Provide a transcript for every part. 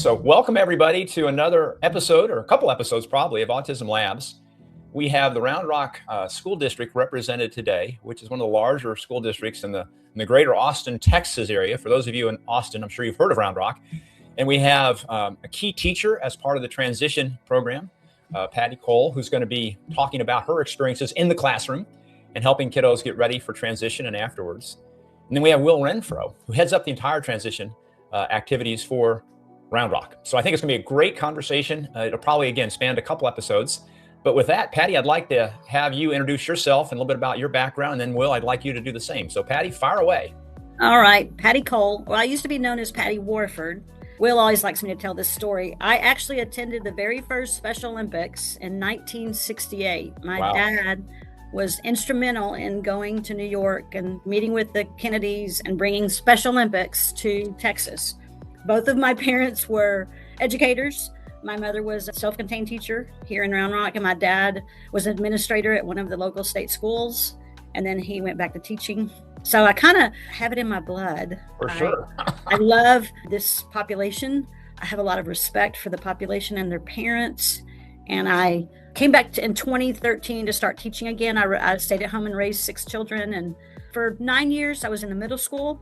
So welcome everybody to another episode, or a couple episodes probably, of Autism Labs. We have the Round Rock School District represented today, which is one of the larger school districts in the greater Austin, Texas area. For those of you in Austin, I'm sure you've heard of Round Rock. And we have a key teacher as part of the transition program, Patti Cole, who's going to be talking about her experiences in the classroom and helping kiddos get ready for transition and afterwards. And then we have Will Renfro, who heads up the entire transition activities for Round Rock. So I think it's going to be a great conversation. It'll probably, again, span a couple episodes. But with that, Patti, I'd like to have you introduce yourself and a little bit about your background. And then, Will, I'd like you to do the same. So, Patti, fire away. All right. Patti Cole. Well, I used to be known as Patti Warford. Will always likes me to tell this story. I actually attended the very first Special Olympics in 1968. My dad was instrumental in going to New York and meeting with the Kennedys and bringing Special Olympics to Texas. Both of my parents were educators. My mother was a self-contained teacher here in Round Rock, and my dad was an administrator at one of the local state schools, and then he went back to teaching. So I kind of have it in my blood. For sure. I love this population. I have a lot of respect for the population and their parents, and I came back in 2013 to start teaching again. I stayed at home and raised 6 children, and for 9 years I was in the middle school.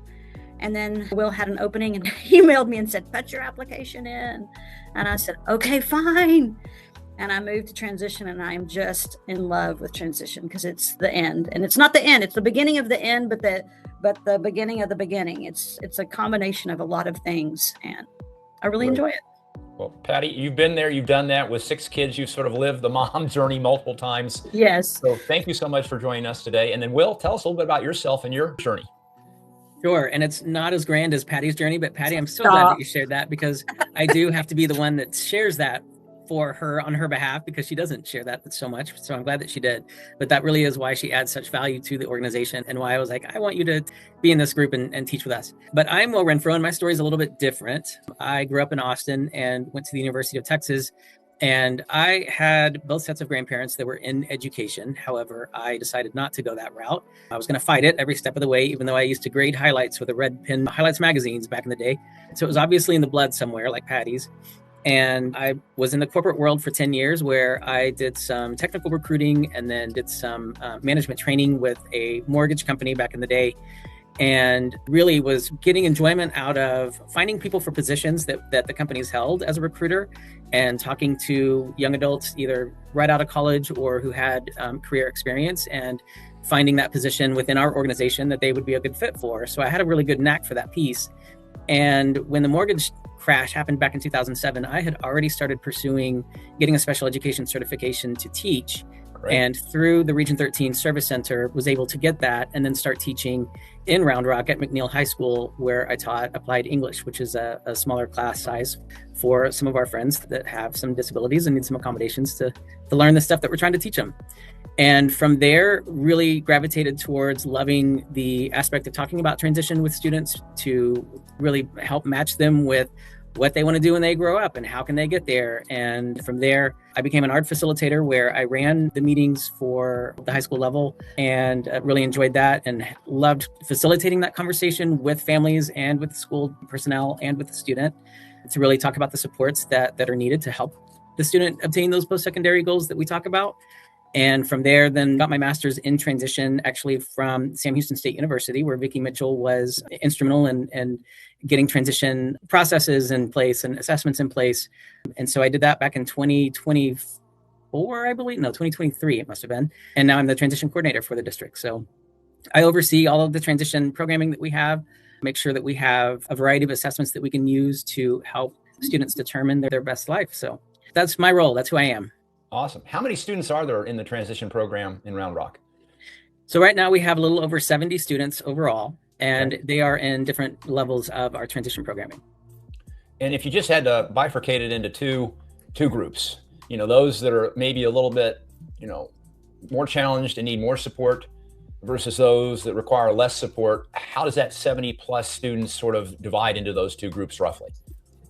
And then Will had an opening and he emailed me and said, "Put your application in." And I said, "Okay, fine." And I moved to transition, and I am just in love with transition because it's the end. And it's not the end, it's the beginning of the end, but the beginning of the beginning. It's a combination of a lot of things, and I really enjoy it. Well, Patti, you've been there, you've done that with 6 kids. You've sort of lived the mom journey multiple times. Yes. So thank you so much for joining us today. And then, Will, tell us a little bit about yourself and your journey. Sure. And it's not as grand as Patti's journey, but Patti, I'm so glad that you shared that, because I do have to be the one that shares that for her on her behalf, because she doesn't share that so much. So I'm glad that she did. But that really is why she adds such value to the organization, and why I was like, I want you to be in this group and teach with us. But I'm Will Renfro, and my story is a little bit different. I grew up in Austin and went to the University of Texas. And I had both sets of grandparents that were in education. However, I decided not to go that route. I was going to fight it every step of the way, even though I used to grade highlights with a red pen highlights magazines back in the day. So it was obviously in the blood somewhere, like Patti's. And I was in the corporate world for 10 years, where I did some technical recruiting and then did some management training with a mortgage company back in the day. And really was getting enjoyment out of finding people for positions that the companies held as a recruiter, and talking to young adults either right out of college or who had career experience, and finding that position within our organization that they would be a good fit for. So I had a really good knack for that piece. And when the mortgage crash happened back in 2007, I had already started pursuing getting a special education certification to teach. Right. And through the Region 13 Service Center, was able to get that and then start teaching in Round Rock at McNeil High School, where I taught applied English, which is a smaller class size for some of our friends that have some disabilities and need some accommodations to learn the stuff that we're trying to teach them. And from there, really gravitated towards loving the aspect of talking about transition with students to really help match them with what they want to do when they grow up and how can they get there. And from there, I became an art facilitator, where I ran the meetings for the high school level, and really enjoyed that and loved facilitating that conversation with families and with the school personnel and with the student to really talk about the supports that are needed to help the student obtain those post-secondary goals that we talk about. And from there, then got my master's in transition, actually from Sam Houston State University, where Vicki Mitchell was instrumental in getting transition processes in place and assessments in place. And so I did that back in 2024, I believe. No, 2023, it must have been. And now I'm the transition coordinator for the district. So I oversee all of the transition programming that we have, make sure that we have a variety of assessments that we can use to help students determine their best life. So that's my role. That's who I am. Awesome. How many students are there in the transition program in Round Rock? So right now we have a little over 70 students overall, and they are in different levels of our transition programming. And if you just had to bifurcate it into two groups, those that are maybe a little bit, more challenged and need more support versus those that require less support, how does that 70 plus students sort of divide into those two groups roughly?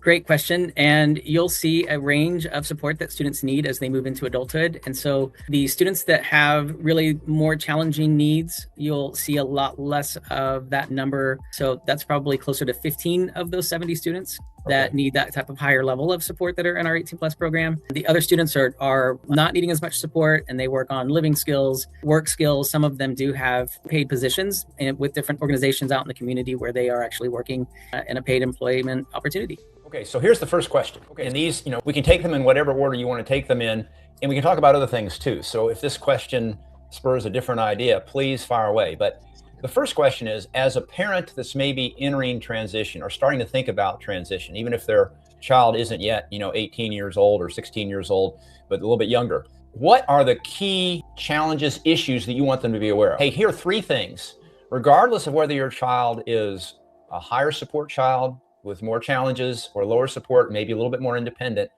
Great question. And you'll see a range of support that students need as they move into adulthood. And so the students that have really more challenging needs, you'll see a lot less of that number. So that's probably closer to 15 of those 70 students that need that type of higher level of support that are in our 18 plus program. The other students are not needing as much support, and they work on living skills, work skills. Some of them do have paid positions with different organizations out in the community where they are actually working in a paid employment opportunity. Okay, so here's the first question. Okay, and these, we can take them in whatever order you want to take them in, and we can talk about other things too. So if this question spurs a different idea, please fire away. But the first question is, as a parent that's maybe entering transition or starting to think about transition, even if their child isn't yet, 18 years old or 16 years old, but a little bit younger, what are the key challenges, issues that you want them to be aware of? Hey, here are 3 things, regardless of whether your child is a higher support child with more challenges or lower support, maybe a little bit more independent.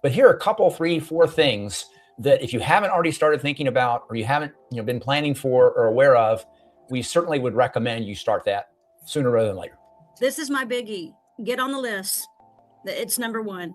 But here are a couple, 3, 4 things that if you haven't already started thinking about, or you haven't been planning for or aware of, we certainly would recommend you start that sooner rather than later. This is my biggie. Get on the list. It's number 1,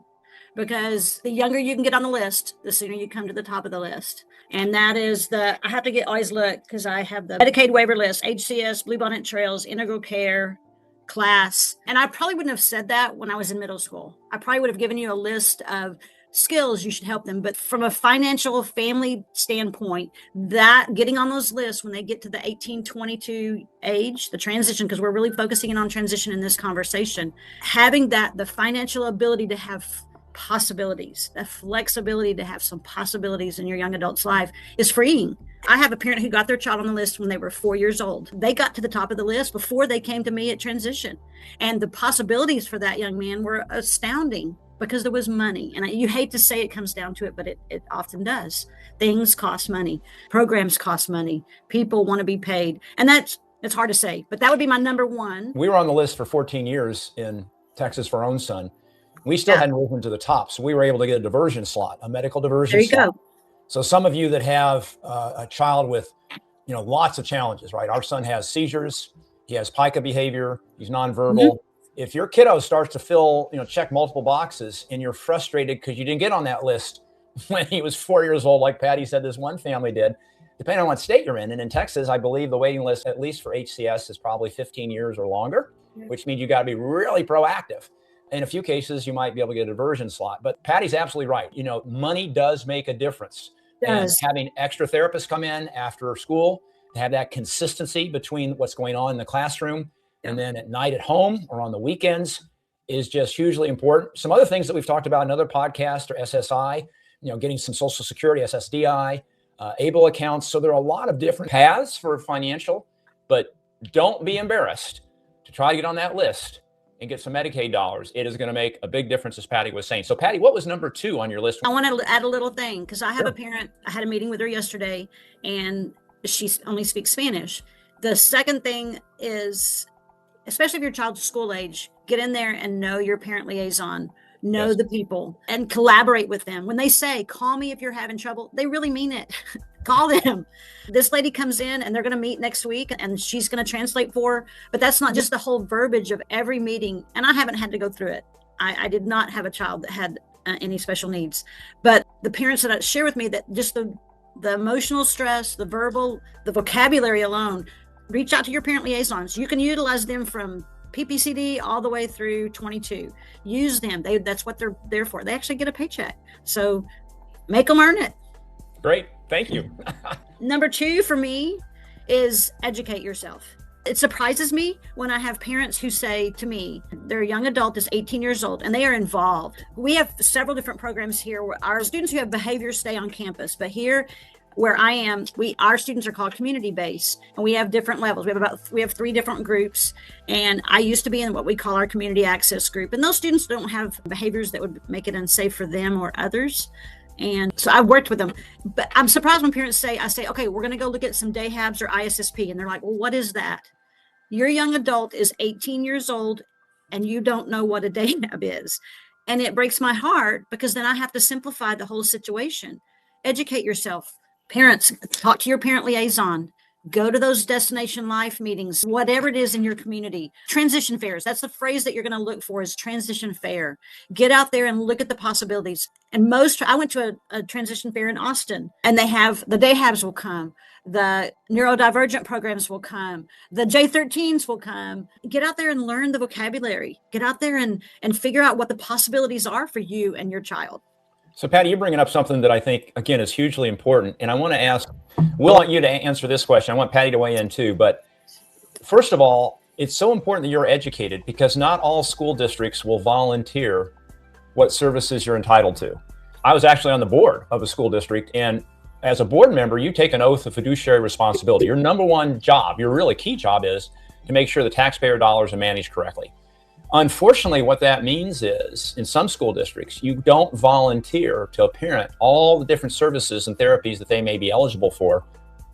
because the younger you can get on the list, the sooner you come to the top of the list. And that is I have to always look, because I have the Medicaid waiver list, HCS, Bluebonnet Trails, Integral Care, class. And I probably wouldn't have said that when I was in middle school. I probably would have given you a list of skills you should help them. But from a financial family standpoint, that getting on those lists when they get to the 18-22 age, the transition, because we're really focusing in on transition in this conversation, having the financial ability to have possibilities, the flexibility to have some possibilities in your young adult's life is freeing. I have a parent who got their child on the list when they were 4 years old. They got to the top of the list before they came to me at transition. And the possibilities for that young man were astounding because there was money. And you hate to say it comes down to it, but it often does. Things cost money. Programs cost money. People want to be paid. And it's hard to say, but that would be my number 1. We were on the list for 14 years in Texas for our own son. We still hadn't risen to the top. So we were able to get a diversion slot, a medical diversion slot. There you go. So some of you that have a child with, lots of challenges, right? Our son has seizures. He has pica behavior. He's nonverbal. Mm-hmm. If your kiddo starts to check multiple boxes and you're frustrated because you didn't get on that list when he was 4 years old, like Patti said, this one family did, depending on what state you're in. And in Texas, I believe the waiting list, at least for HCS, is probably 15 years or longer, which means you got to be really proactive. In a few cases, you might be able to get a diversion slot. But Patti's absolutely right. Money does make a difference. And having extra therapists come in after school to have that consistency between what's going on in the classroom and then at night at home or on the weekends is just hugely important. Some other things that we've talked about in other podcasts are SSI, getting some Social Security, SSDI, ABLE accounts. So there are a lot of different paths for financial, but don't be embarrassed to try to get on that list and get some Medicaid dollars. It is going to make a big difference, as Patti was saying. So Patti, what was number 2 on your list? I want to add a little thing, because I have a parent, I had a meeting with her yesterday, and she only speaks Spanish. The second thing is, especially if your child's school age, get in there and know your parent liaison, know the people, and collaborate with them. When they say, call me if you're having trouble, they really mean it. Call them. This lady comes in and they're going to meet next week and she's going to translate for her. But that's not just the whole verbiage of every meeting. And I haven't had to go through it. I did not have a child that had any special needs. But the parents that share with me that just the emotional stress, the verbal, the vocabulary alone, reach out to your parent liaisons. You can utilize them from PPCD all the way through 22. Use them. That's what they're there for. They actually get a paycheck. So make them earn it. Great. Thank you. Number 2 for me is educate yourself. It surprises me when I have parents who say to me, their young adult is 18 years old and they are involved. We have several different programs here where our students who have behaviors stay on campus. But here where I am, our students are called community-based, and we have different levels. We have 3 different groups, and I used to be in what we call our community access group. And those students don't have behaviors that would make it unsafe for them or others. And so I've worked with them, but I'm surprised when parents I say, okay, we're going to go look at some day habs or ISSP. And they're like, well, what is that? Your young adult is 18 years old and you don't know what a day hab is. And it breaks my heart because then I have to simplify the whole situation. Educate yourself. Parents, talk to your parent liaison. Go to those destination life meetings, whatever it is in your community. Transition fairs. That's the phrase that you're going to look for, is transition fair. Get out there and look at the possibilities. And I went to a transition fair in Austin, and they have the day habs will come. The neurodivergent programs will come. The J13s will come. Get out there and learn the vocabulary. Get out there and figure out what the possibilities are for you and your child. So Patti, you're bringing up something that I think, again, is hugely important. And I want to ask, Will, I want you to answer this question. I want Patti to weigh in too. But first of all, it's so important that you're educated, because not all school districts will volunteer what services you're entitled to. I was actually on the board of a school district, and as a board member, you take an oath of fiduciary responsibility. Your number one job, your really key job, is to make sure the taxpayer dollars are managed correctly. Unfortunately, what that means is, in some school districts, you don't volunteer to a parent all the different services and therapies that they may be eligible for,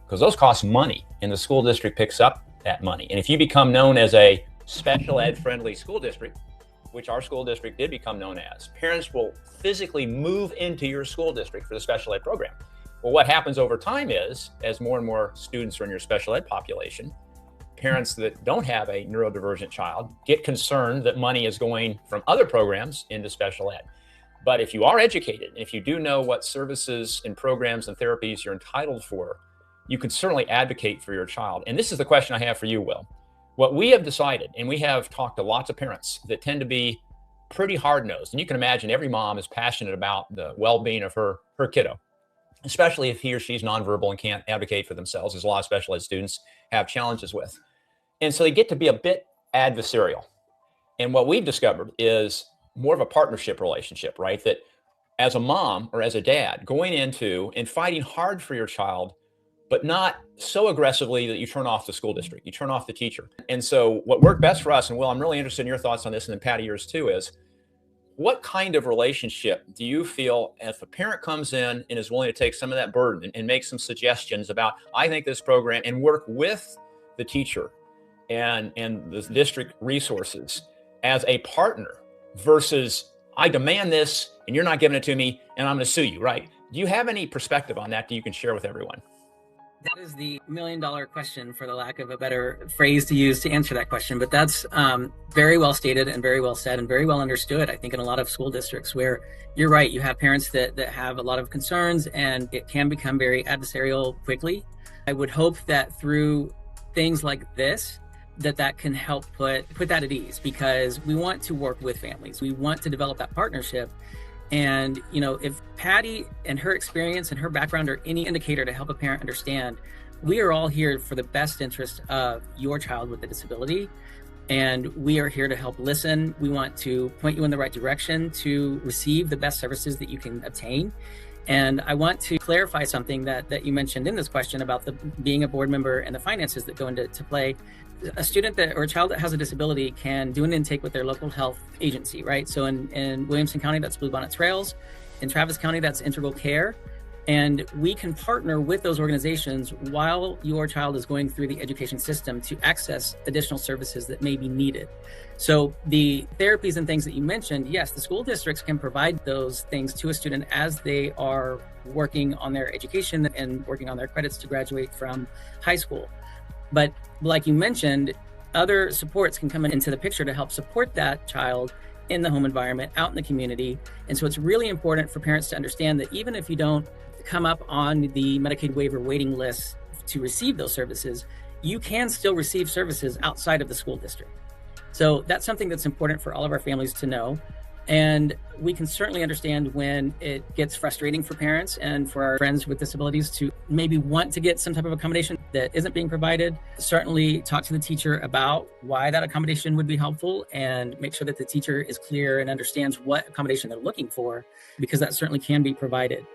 because those cost money, and the school district picks up that money. And if you become known as a special ed friendly school district, which our school district did become known as, parents will physically move into your school district for the special ed program. Well, what happens over time is, as more and more students are in your special ed population, parents that don't have a neurodivergent child get concerned that money is going from other programs into special ed. But if you are educated, and if you do know what services and programs and therapies you're entitled for, you can certainly advocate for your child. And this is the question I have for you, Will. What we have decided, and we have talked to lots of parents that tend to be pretty hard-nosed, and you can imagine every mom is passionate about the well-being of her kiddo, especially if he or she's nonverbal and can't advocate for themselves, as a lot of special ed students have challenges with. And so they get to be a bit adversarial. And what we've discovered is more of a partnership relationship, right? That as a mom or as a dad, going into and fighting hard for your child, but not so aggressively that you turn off the school district, you turn off the teacher. And so what worked best for us, and Will, I'm really interested in your thoughts on this, and then Patti, yours too, is what kind of relationship do you feel if a parent comes in and is willing to take some of that burden and make some suggestions about, I think this program, and work with the teacher and the district resources as a partner, versus I demand this and you're not giving it to me and I'm going to sue you, right? Do you have any perspective on that that you can share with everyone? That is the million-dollar question, for the lack of a better phrase to use to answer that question. But that's very well stated and very well said and very well understood, I think, in a lot of school districts, where you're right, you have parents that have a lot of concerns, and it can become very adversarial quickly. I would hope that through things like this, that can help put that at ease, because we want to work with families. We want to develop that partnership. And, you know, if Patti and her experience and her background are any indicator to help a parent understand, we are all here for the best interest of your child with a disability. And we are here to help listen. We want to point you in the right direction to receive the best services that you can obtain. And I want to clarify something that you mentioned in this question about being a board member and the finances that go into play. A student or a child that has a disability can do an intake with their local health agency, right? So in Williamson County, that's Bluebonnet Trails. In Travis County, that's Integral Care. And we can partner with those organizations while your child is going through the education system to access additional services that may be needed. So the therapies and things that you mentioned, yes, the school districts can provide those things to a student as they are working on their education and working on their credits to graduate from high school. But like you mentioned, other supports can come into the picture to help support that child in the home environment, out in the community. And so it's really important for parents to understand that even if you don't come up on the Medicaid waiver waiting list to receive those services, you can still receive services outside of the school district. So that's something that's important for all of our families to know. And we can certainly understand when it gets frustrating for parents and for our friends with disabilities to maybe want to get some type of accommodation that isn't being provided. Certainly talk to the teacher about why that accommodation would be helpful, and make sure that the teacher is clear and understands what accommodation they're looking for, because that certainly can be provided.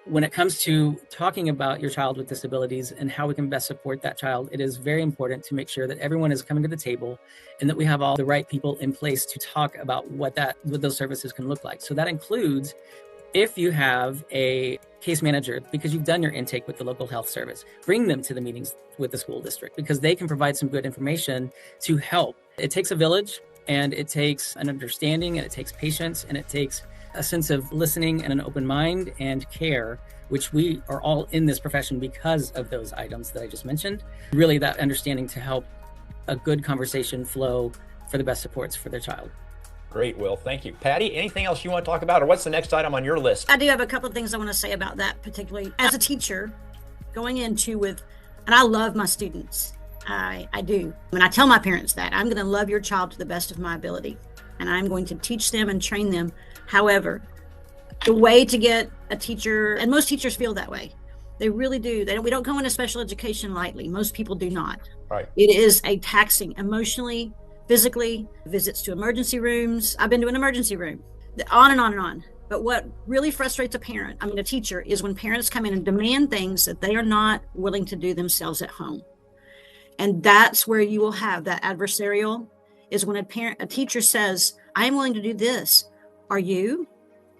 When it comes to talking about your child with disabilities and how we can best support that child, it is very important to make sure that everyone is coming to the table and that we have all the right people in place to talk about what those services can look like. So that includes, if you have a case manager, because you've done your intake with the local health service, bring them to the meetings with the school district, because they can provide some good information to help. It takes a village, and it takes an understanding, and it takes patience, and it takes a sense of listening and an open mind and care, which we are all in this profession because of those items that I just mentioned. Really that understanding to help a good conversation flow for the best supports for their child. Great, Will. Thank you. Patty, anything else you want to talk about, or what's the next item on your list? I do have a couple of things I want to say about that, particularly as a teacher going into and I love my students. I do. And I tell my parents that I'm going to love your child to the best of my ability, and I'm going to teach them and train them. However, the way to get a teacher, and most teachers feel that way, they really do. We don't go into special education lightly. Most people do not. Right. It is a taxing emotionally, physically, visits to emergency rooms. I've been to an emergency room, on and on and on. But what really frustrates a teacher, is when parents come in and demand things that they are not willing to do themselves at home. And that's where you will have that adversarial, is when a teacher says, I am willing to do this. Are you?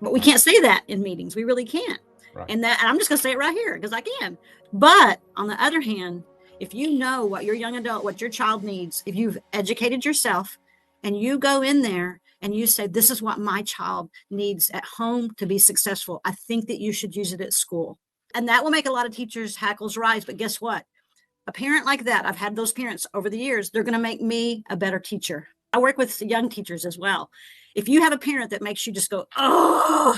But we can't say that in meetings. We really can't. Right. And I'm just going to say it right here because I can. But on the other hand, if you know what your young adult, what your child needs, if you've educated yourself and you go in there and you say, this is what my child needs at home to be successful, I think that you should use it at school. And that will make a lot of teachers' hackles rise. But guess what? A parent like that, I've had those parents over the years, they're going to make me a better teacher. I work with young teachers as well. If you have a parent that makes you just go, oh,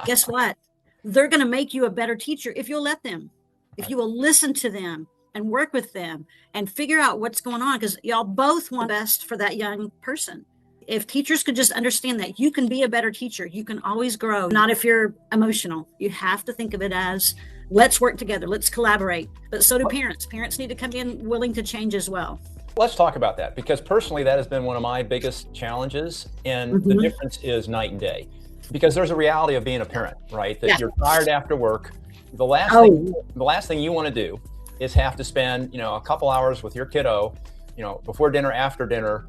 guess what? They're going to make you a better teacher if you'll let them, if you will listen to them and work with them and figure out what's going on, because y'all both want best for that young person. If teachers could just understand that you can be a better teacher, you can always grow. Not if you're emotional. You have to think of it as, let's work together, let's collaborate. But so do parents. Parents need to come in willing to change as well. Let's talk about that, because personally, that has been one of my biggest challenges. And the difference is night and day, because there's a reality of being a parent, right? That you're tired after work. The last thing you want to do is have to spend, a couple hours with your kiddo, before dinner, after dinner,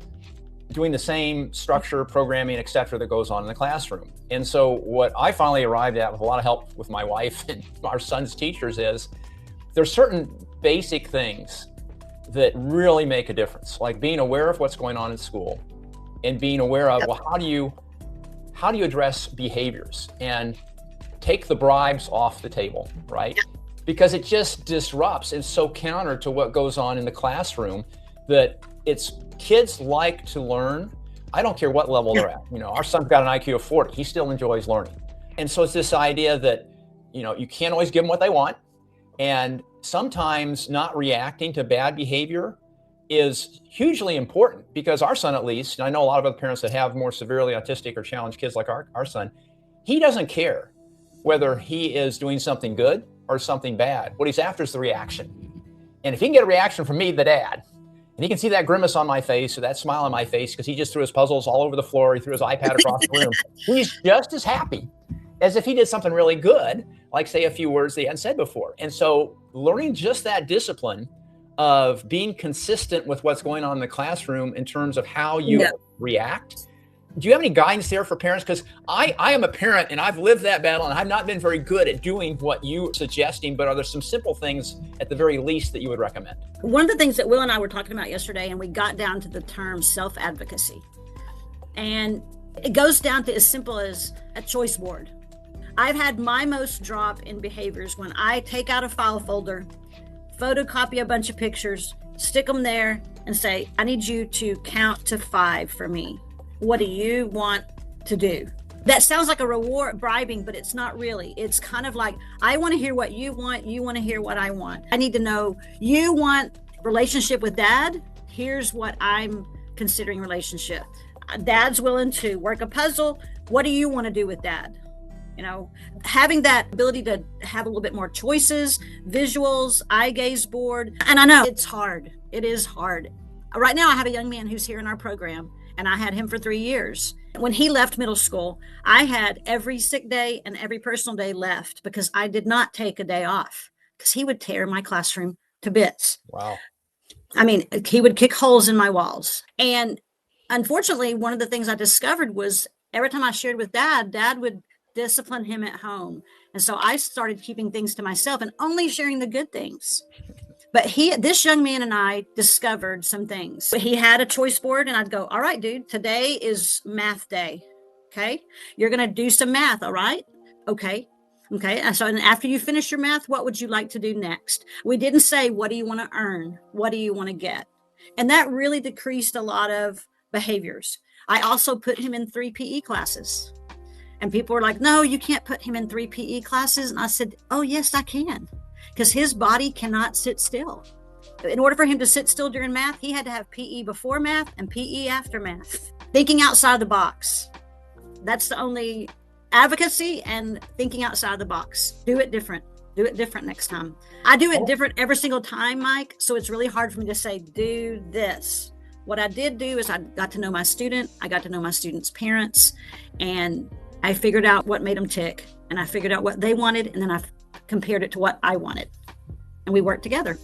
doing the same structure, programming, et cetera, that goes on in the classroom. And so what I finally arrived at, with a lot of help with my wife and our son's teachers, is there's certain basic things that really make a difference, like being aware of what's going on in school and being aware of, well, how do you address behaviors and take the bribes off the table, right? Because it just disrupts. It's so counter to what goes on in the classroom that kids like to learn. I don't care what level they're at. Our son's got an IQ of 40. He still enjoys learning. And so it's this idea that, you can't always give them what they want. And sometimes not reacting to bad behavior is hugely important, because our son, at least, and I know a lot of other parents that have more severely autistic or challenged kids like our son, he doesn't care whether he is doing something good or something bad. What he's after is the reaction. And if he can get a reaction from me, the dad, and he can see that grimace on my face or that smile on my face because he just threw his puzzles all over the floor, he threw his iPad across the room, he's just as happy as if he did something really good, like say a few words they hadn't said before. And so learning just that discipline of being consistent with what's going on in the classroom in terms of how you react. Do you have any guidance there for parents? Because I am a parent and I've lived that battle, and I've not been very good at doing what you're suggesting, but are there some simple things at the very least that you would recommend? One of the things that Will and I were talking about yesterday, and we got down to the term self-advocacy. And it goes down to as simple as a choice board. I've had my most drop in behaviors when I take out a file folder, photocopy a bunch of pictures, stick them there and say, I need you to count to 5 for me. What do you want to do? That sounds like a reward, bribing, but it's not really. It's kind of like, I want to hear what you want. You want to hear what I want. I need to know, you want relationship with dad? Here's what I'm considering relationship. Dad's willing to work a puzzle. What do you want to do with dad? Having that ability to have a little bit more choices, visuals, eye gaze board. And I know it's hard. It is hard. Right now, I have a young man who's here in our program, and I had him for 3 years. When he left middle school, I had every sick day and every personal day left because I did not take a day off, because he would tear my classroom to bits. Wow. I mean, he would kick holes in my walls. And unfortunately, one of the things I discovered was every time I shared with dad would discipline him at home. And so I started keeping things to myself and only sharing the good things. But this young man and I discovered some things. He had a choice board, and I'd go, all right, dude, today is math day. Okay. You're going to do some math. All right. Okay. Okay. And so, and after you finish your math, what would you like to do next? We didn't say, what do you want to earn? What do you want to get? And that really decreased a lot of behaviors. I also put him in 3 PE classes. And people were like, no, you can't put him in 3 PE classes. And I said, oh, yes, I can. Because his body cannot sit still. In order for him to sit still during math, he had to have PE before math and PE after math. Thinking outside the box. That's the only advocacy, and thinking outside the box. Do it different. Do it different next time. I do it different every single time, Mike. So it's really hard for me to say, do this. What I did do is I got to know my student. I got to know my student's parents, and I figured out what made them tick, and I figured out what they wanted, and then I compared it to what I wanted, and we worked together.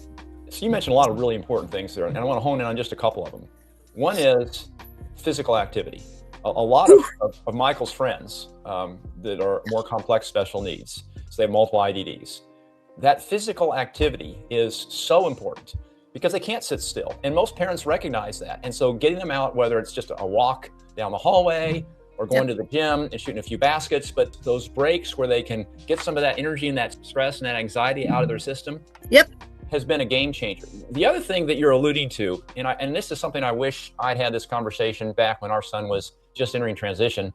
So you mentioned a lot of really important things there, and I want to hone in on just a couple of them. One is physical activity. A lot of Michael's friends that are more complex special needs, so they have multiple IDDs, that physical activity is so important because they can't sit still. And most parents recognize that. And so getting them out, whether it's just a walk down the hallway or going to the gym and shooting a few baskets, but those breaks where they can get some of that energy and that stress and that anxiety out of their system has been a game changer. The other thing that you're alluding to, and this is something I wish I'd had this conversation back when our son was just entering transition,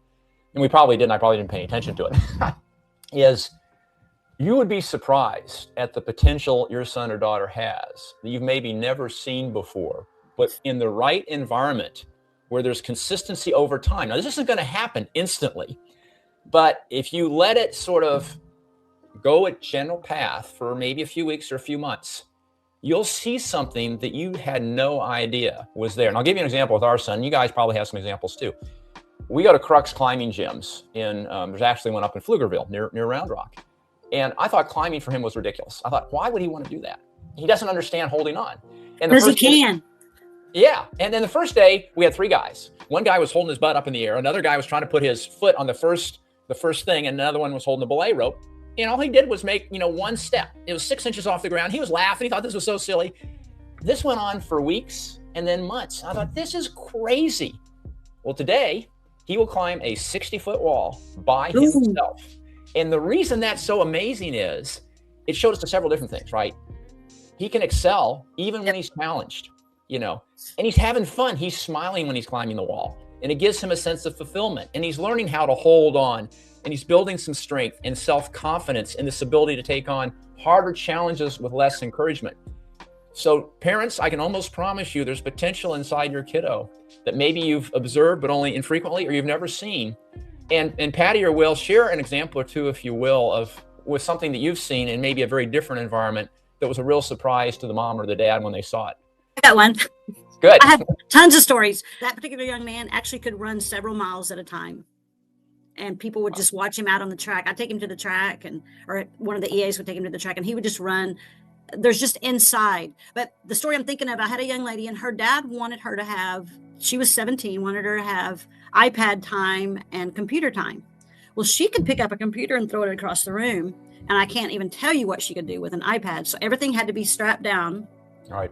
and I probably didn't pay attention to it, is you would be surprised at the potential your son or daughter has that you've maybe never seen before, but in the right environment where there's consistency over time. Now, this isn't going to happen instantly, but if you let it sort of go a general path for maybe a few weeks or a few months, you'll see something that you had no idea was there. And I'll give you an example with our son. You guys probably have some examples too. We go to Crux climbing gyms there's actually one up in Pflugerville near Round Rock. And I thought climbing for him was ridiculous. I thought, why would he want to do that? He doesn't understand holding on. Because he can. Yeah. And then the first day we had 3 guys. One guy was holding his butt up in the air. Another guy was trying to put his foot on the first thing. And another one was holding the belay rope. And all he did was make, one step. It was 6 inches off the ground. He was laughing. He thought this was so silly. This went on for weeks and then months. I thought, this is crazy. Well, today he will climb a 60-foot wall by himself. And the reason that's so amazing is it showed us several different things, right? He can excel even when he's challenged, and he's having fun. He's smiling when he's climbing the wall, and it gives him a sense of fulfillment, and he's learning how to hold on, and he's building some strength and self-confidence in this ability to take on harder challenges with less encouragement. So parents, I can almost promise you there's potential inside your kiddo that maybe you've observed, but only infrequently, or you've never seen. And Patti or Will, share an example or two, if you will, with something that you've seen in maybe a very different environment that was a real surprise to the mom or the dad when they saw it. I got one. Good. I have tons of stories. That particular young man actually could run several miles at a time. And people would just watch him out on the track. I'd take him to the track, or one of the EAs would take him to the track, and he would just run. There's just inside. But the story I'm thinking of, I had a young lady, and her dad wanted her to have, she was 17, wanted her to have iPad time and computer time. Well, she could pick up a computer and throw it across the room, and I can't even tell you what she could do with an iPad. So everything had to be strapped down. All right.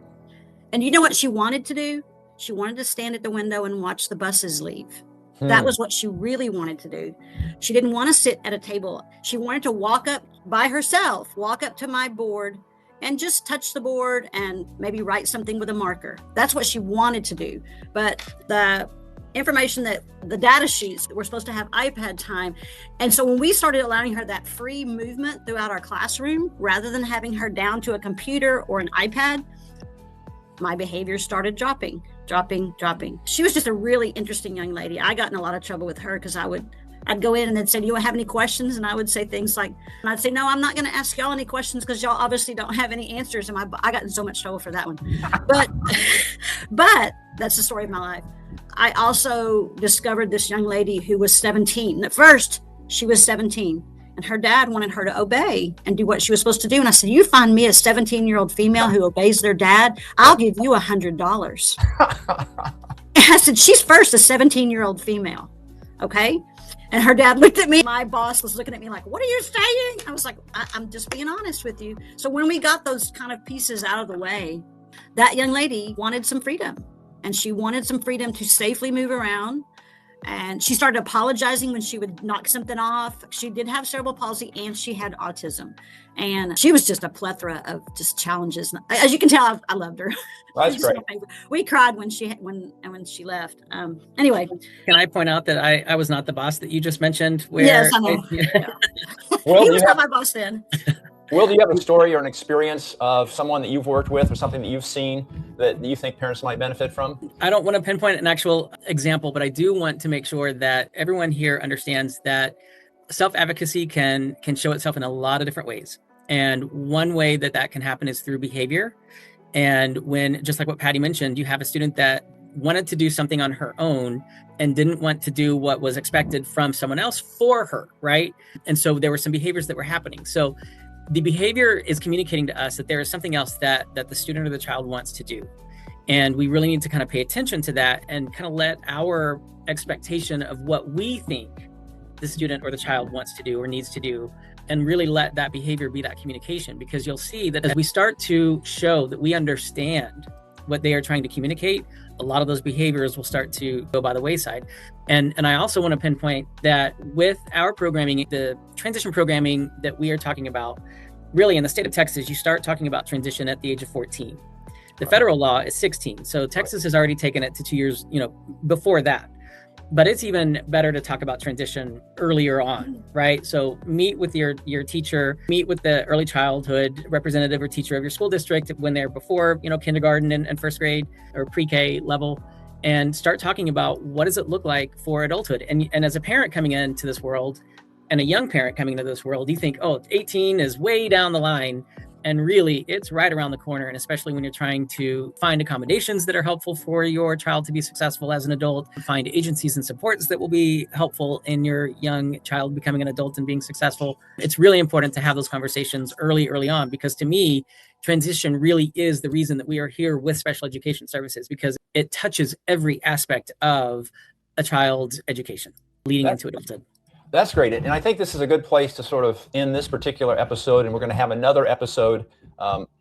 And you know what she wanted to do? She wanted to stand at the window and watch the buses leave. That was what she really wanted to do. She didn't want to sit at a table. She wanted to walk up by herself, walk up to my board and just touch the board and maybe write something with a marker. That's what she wanted to do. But the information that the data sheets that we're supposed to have iPad time. And so when we started allowing her that free movement throughout our classroom, rather than having her down to a computer or an iPad, my behavior started dropping. She was just a really interesting young lady. I got in a lot of trouble with her because I'd go in and they'd say, do you have any questions? And I would say things like, and I'd say, no, I'm not going to ask y'all any questions because y'all obviously don't have any answers. And I got in so much trouble for that one. But that's the story of my life. I also discovered this young lady who was 17. At first, she was 17. And her dad wanted her to obey and do what she was supposed to do. And I said, you find me a 17-year-old female who obeys their dad, I'll give you $100. And I said, she's first a 17-year-old female. Okay. And her dad looked at me. My boss was looking at me like, what are you saying? I was like, I'm just being honest with you. So when we got those kind of pieces out of the way, that young lady wanted some freedom. And she wanted some freedom to safely move around. And she started apologizing when she would knock something off. She did have cerebral palsy and she had autism. And she was just a plethora of just challenges. As you can tell, I loved her. That's great. We cried when she left. Anyway. Can I point out that I was not the boss that you just mentioned? Where yes, I know. Well, he was not my boss then. Will, do you have a story or an experience of someone that you've worked with or something that you've seen that you think parents might benefit from? I don't want to pinpoint an actual example, but I do want to make sure that everyone here understands that self-advocacy can show itself in a lot of different ways. And one way that can happen is through behavior. And when, just like what Patti mentioned, you have a student that wanted to do something on her own and didn't want to do what was expected from someone else for her, right? And so there were some behaviors that were happening. So the behavior is communicating to us that there is something else that the student or the child wants to do. And we really need to kind of pay attention to that and kind of let our expectation of what we think the student or the child wants to do or needs to do, and really let that behavior be that communication. Because you'll see that as we start to show that we understand what they are trying to communicate, a lot of those behaviors will start to go by the wayside. And I also want to pinpoint that with our programming, the transition programming that we are talking about, really in the state of Texas, you start talking about transition at the age of 14. The federal law is 16. So Texas has already taken it to 2 years, before that. But it's even better to talk about transition earlier on, right? So meet with your teacher, meet with the early childhood representative or teacher of your school district when they're before, kindergarten and first grade or pre-K level, and start talking about what does it look like for adulthood. And as a parent coming into this world and a young parent coming into this world, you think, 18 is way down the line. And really, it's right around the corner. And especially when you're trying to find accommodations that are helpful for your child to be successful as an adult, find agencies and supports that will be helpful in your young child becoming an adult and being successful. It's really important to have those conversations early on, because to me, transition really is the reason that we are here with special education services, because it touches every aspect of a child's education leading into adulthood. That's great. And I think this is a good place to sort of end this particular episode. And we're going to have another episode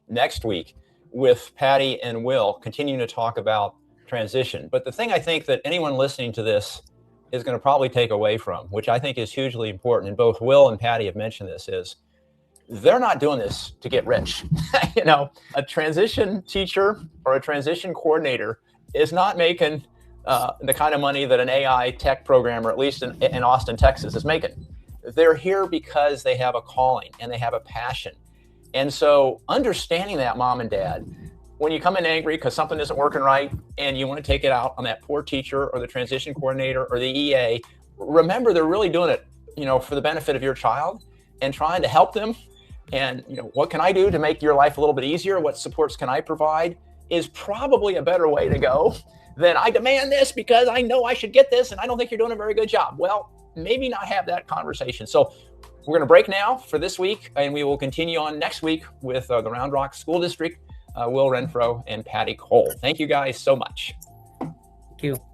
next week with Patti and Will continuing to talk about transition. But the thing I think that anyone listening to this is going to probably take away from, which I think is hugely important, and both Will and Patti have mentioned this, is they're not doing this to get rich. A transition teacher or a transition coordinator is not making the kind of money that an AI tech programmer, at least in Austin, Texas, is making. They're here because they have a calling and they have a passion. And so understanding that, mom and dad, when you come in angry because something isn't working right and you want to take it out on that poor teacher or the transition coordinator or the EA, remember they're really doing it, for the benefit of your child and trying to help them. And, what can I do to make your life a little bit easier? What supports can I provide is probably a better way to go then I demand this because I know I should get this and I don't think you're doing a very good job. Well, maybe not have that conversation. So we're going to break now for this week, and we will continue on next week with the Round Rock School District, Will Renfro and Patti Cole. Thank you guys so much. Thank you.